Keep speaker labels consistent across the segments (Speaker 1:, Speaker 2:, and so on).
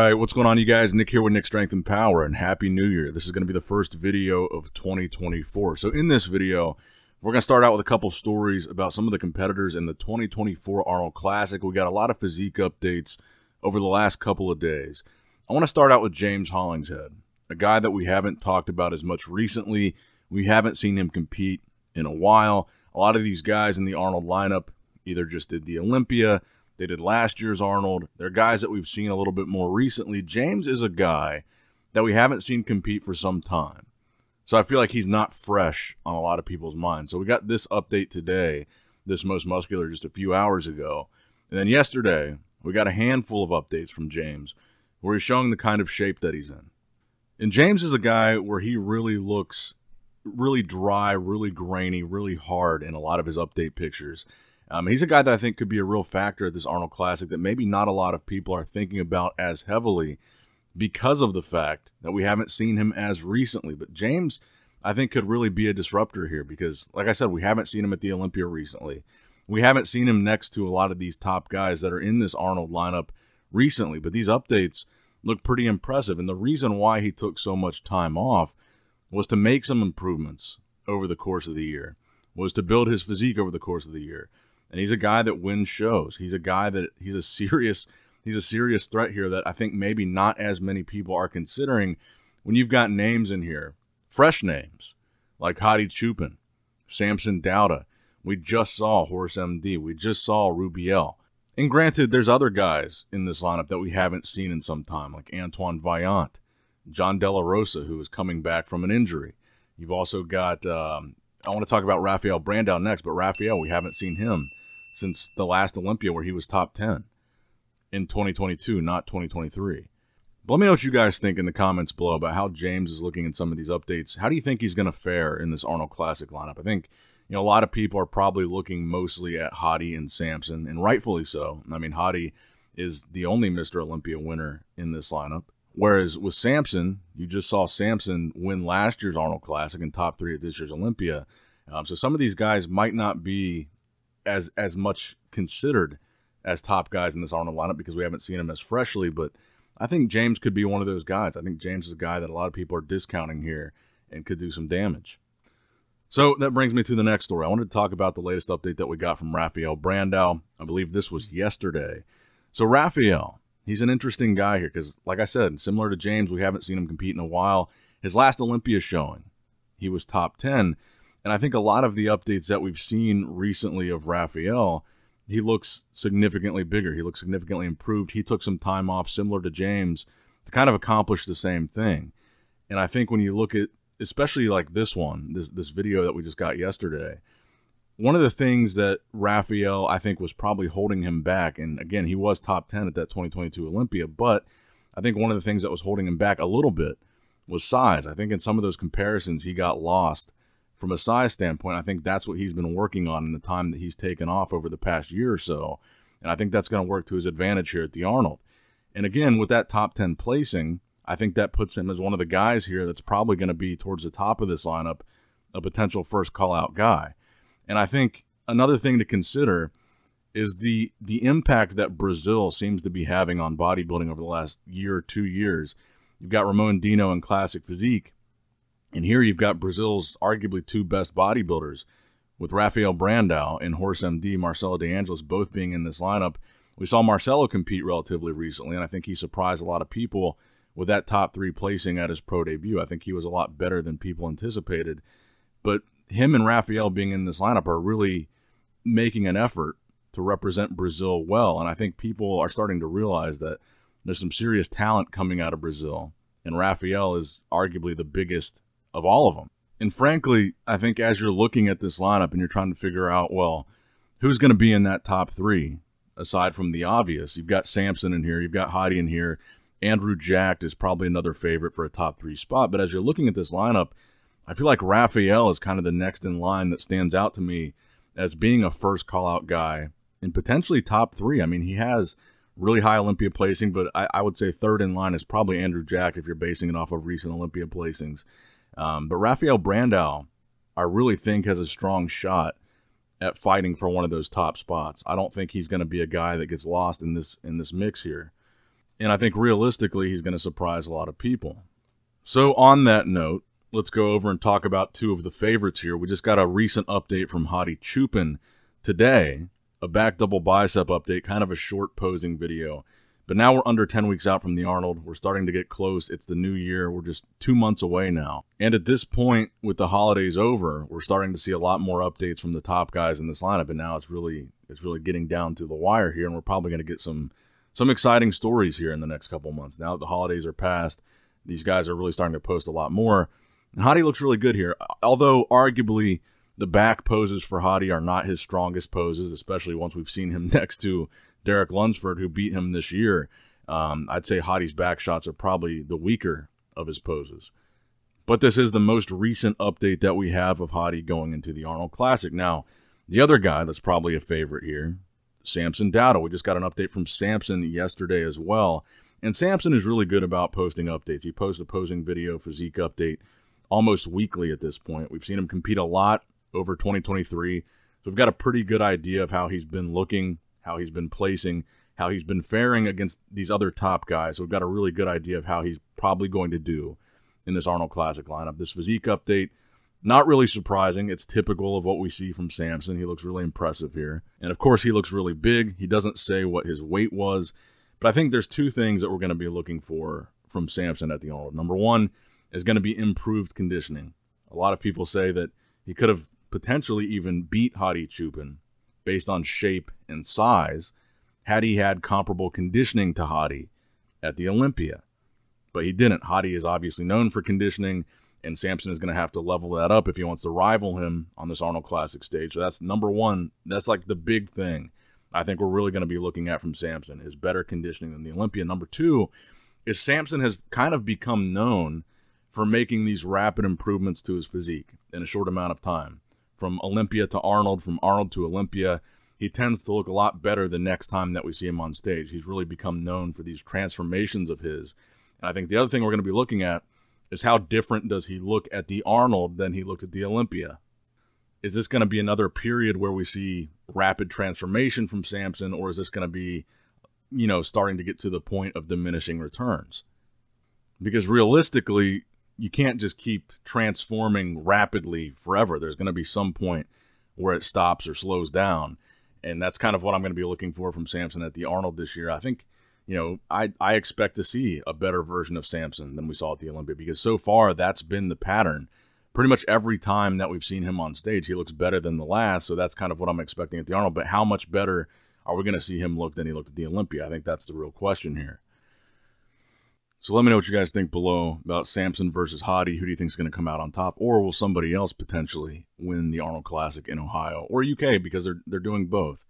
Speaker 1: Alright, what's going on, you guys? Nick here with Nick Strength and Power, and Happy New Year. This is going to be the first video of 2024. So in this video, we're going to start out with a couple stories about some of the competitors in the 2024 Arnold Classic. We got a lot of physique updates over the last couple of days. I want to start out with James Hollingshead, a guy that we haven't talked about as much recently. We haven't seen him compete in a while. A lot of these guys in the Arnold lineup either just did the Olympia, they did last year's Arnold. They're guys that we've seen a little bit more recently. James is a guy that we haven't seen compete for some time. So I feel like he's not fresh on a lot of people's minds. So we got this update today, this Most Muscular, just a few hours ago. And then yesterday, we got a handful of updates from James where he's showing the kind of shape that he's in. And James is a guy where he really looks really dry, really grainy, really hard in a lot of his update pictures. He's a guy that I think could be a real factor at this Arnold Classic that maybe not a lot of people are thinking about as heavily because of the fact that we haven't seen him as recently. But James, I think, could really be a disruptor here because, like I said, we haven't seen him at the Olympia recently. We haven't seen him next to a lot of these top guys that are in this Arnold lineup recently. But these updates look pretty impressive. And the reason why he took so much time off was to make some improvements over the course of the year, was to build his physique over the course of the year. And he's a guy that wins shows. He's a guy that he's a serious threat here that I think maybe not as many people are considering when you've got names in here, fresh names, like Hadi Choopan, Samson Dauda. We just saw Horse MD. We just saw Rubiel. And granted, there's other guys in this lineup that we haven't seen in some time, like Antoine Vaillant, John De La Rosa, who is coming back from an injury. You've also got, I want to talk about Rafael Brandao next, but Rafael, we haven't seen him since the last Olympia where he was top 10 in 2022, not 2023. But let me know what you guys think in the comments below about how James is looking in some of these updates. How do you think he's going to fare in this Arnold Classic lineup? I think, a lot of people are probably looking mostly at Hadi and Samson, and rightfully so. I mean, Hadi is the only Mr. Olympia winner in this lineup. Whereas with Samson, you just saw Samson win last year's Arnold Classic and top 3 at this year's Olympia. So some of these guys might not be as much considered as top guys in this Arnold lineup because we haven't seen him as freshly. But I think James could be one of those guys. I think James is a guy that a lot of people are discounting here and could do some damage. So that brings me to the next story. I wanted to talk about the latest update that we got from Rafael Brandao. I believe this was yesterday. So Rafael, he's an interesting guy here because, like I said, similar to James, we haven't seen him compete in a while. His last Olympia showing, he was top 10. And I think a lot of the updates that we've seen recently of Rafael, he looks significantly bigger. He looks significantly improved. He took some time off, similar to James, to kind of accomplish the same thing. And I think when you look at, especially like this one, this video that we just got yesterday, one of the things that Rafael, I think, was probably holding him back, and again, he was top 10 at that 2022 Olympia, but I think one of the things that was holding him back a little bit was size. I think in some of those comparisons, he got lost from a size standpoint. I think that's what he's been working on in the time that he's taken off over the past year or so. And I think that's going to work to his advantage here at the Arnold. And again, with that top 10 placing, I think that puts him as one of the guys here that's probably going to be towards the top of this lineup, a potential first call-out guy. And I think another thing to consider is the impact that Brazil seems to be having on bodybuilding over the last year or 2 years. You've got Ramon Dino in Classic Physique. And here you've got Brazil's arguably 2 best bodybuilders with Rafael Brandao and Horse MD, Marcelo De Angelis, both being in this lineup. We saw Marcelo compete relatively recently, and I think he surprised a lot of people with that top 3 placing at his pro debut. I think he was a lot better than people anticipated. But him and Rafael being in this lineup are really making an effort to represent Brazil well, and I think people are starting to realize that there's some serious talent coming out of Brazil, and Rafael is arguably the biggest of all of them. And frankly, I think as you're looking at this lineup and you're trying to figure out, well, who's going to be in that top 3, aside from the obvious, you've got Samson in here, you've got Hadi in here, Andrew Jacked is probably another favorite for a top 3 spot. But as you're looking at this lineup, I feel like Rafael is kind of the next in line that stands out to me as being a first call-out guy and potentially top 3. I mean, he has really high Olympia placing, but I would say third in line is probably Andrew Jacked if you're basing it off of recent Olympia placings. But Rafael Brandao, I really think, has a strong shot at fighting for one of those top spots. I don't think he's going to be a guy that gets lost in this mix here. And I think realistically, he's going to surprise a lot of people. So on that note, let's go over and talk about two of the favorites here. We just got a recent update from Hadi Choopan today, a back double bicep update, kind of a short posing video. But now we're under 10 weeks out from the Arnold. We're starting to get close. It's the new year. We're just 2 months away now. And at this point, with the holidays over, we're starting to see a lot more updates from the top guys in this lineup. And now it's really getting down to the wire here. And we're probably going to get some exciting stories here in the next couple months. Now that the holidays are past, these guys are really starting to post a lot more. And Hadi looks really good here. Although, arguably, the back poses for Hadi are not his strongest poses, especially once we've seen him next to Derek Lunsford, who beat him this year. I'd say Hadi's back shots are probably the weaker of his poses. But this is the most recent update that we have of Hadi going into the Arnold Classic. Now, the other guy that's probably a favorite here, Samson Dauda. We just got an update from Samson yesterday as well. And Samson is really good about posting updates. He posts a posing video, physique update, almost weekly at this point. We've seen him compete a lot over 2023. So we've got a pretty good idea of how he's been looking, how he's been placing, how he's been faring against these other top guys. So we've got a really good idea of how he's probably going to do in this Arnold Classic lineup. This physique update, not really surprising. It's typical of what we see from Samson. He looks really impressive here. And of course, he looks really big. He doesn't say what his weight was. But I think there's two things that we're going to be looking for from Samson at the Arnold. Number one is going to be improved conditioning. A lot of people say that he could have potentially even beat Hadi Choopan based on shape and size had he had comparable conditioning to Hadi at the Olympia. But he didn't. Hadi is obviously known for conditioning, and Samson is going to have to level that up if he wants to rival him on this Arnold Classic stage. So that's number one. That's like the big thing I think we're really going to be looking at from Samson, is better conditioning than the Olympia. Number two is Samson has kind of become known for making these rapid improvements to his physique in a short amount of time. From Olympia to Arnold, from Arnold to Olympia, he tends to look a lot better the next time that we see him on stage. He's really become known for these transformations of his. And I think the other thing we're going to be looking at is how different does he look at the Arnold than he looked at the Olympia. Is this going to be another period where we see rapid transformation from Samson, or is this going to be, starting to get to the point of diminishing returns? Because realistically, you can't just keep transforming rapidly forever. There's going to be some point where it stops or slows down. And that's kind of what I'm going to be looking for from Samson at the Arnold this year. I think, I expect to see a better version of Samson than we saw at the Olympia, because so far that's been the pattern. Pretty much every time that we've seen him on stage, he looks better than the last. So that's kind of what I'm expecting at the Arnold. But how much better are we going to see him look than he looked at the Olympia? I think that's the real question here. So let me know what you guys think below about Samson versus Hadi. Who do you think is going to come out on top? Or will somebody else potentially win the Arnold Classic in Ohio or UK, because they're doing both?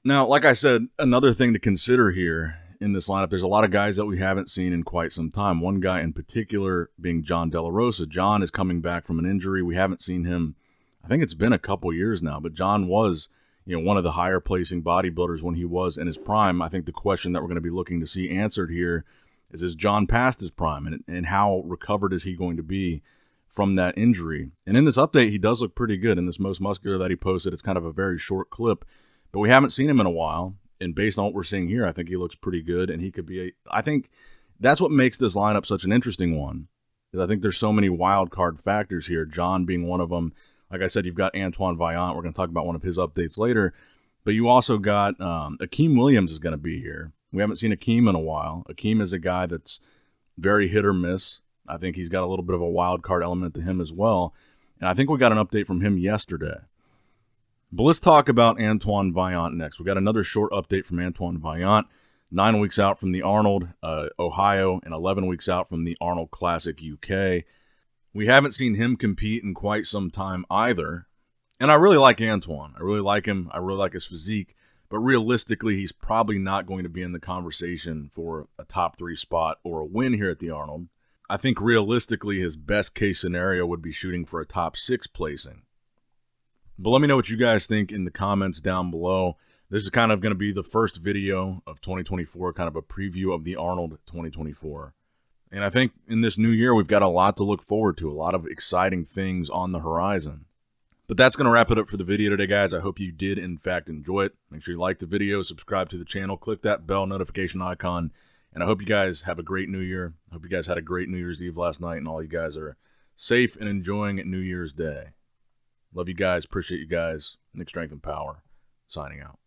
Speaker 1: Now, like I said, another thing to consider here in this lineup, there's a lot of guys that we haven't seen in quite some time. One guy in particular being John De La Rosa. John is coming back from an injury. We haven't seen him, I think it's been a couple years now, but John was, one of the higher placing bodybuilders when he was in his prime. I think the question that we're going to be looking to see answered here is John past his prime, and how recovered is he going to be from that injury? And in this update, he does look pretty good. In this most muscular that he posted, it's kind of a very short clip, but we haven't seen him in a while. And based on what we're seeing here, I think he looks pretty good, and he could be I think that's what makes this lineup such an interesting one, is I think there's so many wild card factors here, John being one of them. Like I said, you've got Antoine Vaillant. We're going to talk about one of his updates later. But you also got Akeem Williams is going to be here. We haven't seen Akeem in a while. Akeem is a guy that's very hit or miss. I think he's got a little bit of a wild card element to him as well. And I think we got an update from him yesterday. But let's talk about Antoine Vaillant next. We got another short update from Antoine Vaillant. 9 weeks out from the Arnold, Ohio, and 11 weeks out from the Arnold Classic, UK. We haven't seen him compete in quite some time either. And I really like Antoine. I really like him. I really like his physique. But realistically, he's probably not going to be in the conversation for a top 3 spot or a win here at the Arnold. I think realistically, his best case scenario would be shooting for a top 6 placing. But let me know what you guys think in the comments down below. This is kind of going to be the first video of 2024, kind of a preview of the Arnold 2024. And I think in this new year, we've got a lot to look forward to, a lot of exciting things on the horizon. But that's going to wrap it up for the video today, guys. I hope you did, in fact, enjoy it. Make sure you like the video, subscribe to the channel, click that bell notification icon, And I hope you guys have a great New Year. I hope you guys had a great New Year's Eve last night, and all you guys are safe and enjoying New Year's Day. Love you guys. Appreciate you guys. Nick Strength and Power, signing out.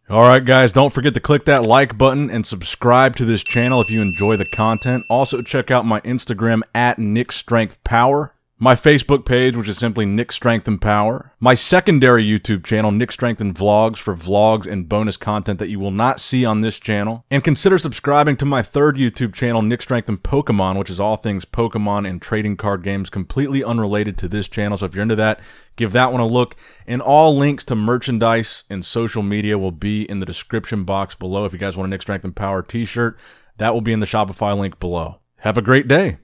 Speaker 1: All right, guys, don't forget to click that like button and subscribe to this channel if you enjoy the content. Also, check out my Instagram at NICKS&P, my Facebook page, which is simply Nick Strength and Power, my secondary YouTube channel, Nick Strength and Vlogs, for vlogs and bonus content that you will not see on this channel. And consider subscribing to my third YouTube channel, Nick Strength and Pokemon, which is all things Pokemon and trading card games, completely unrelated to this channel. So if you're into that, give that one a look. And all links to merchandise and social media will be in the description box below. If you guys want a Nick Strength and Power t-shirt, that will be in the Shopify link below. Have a great day.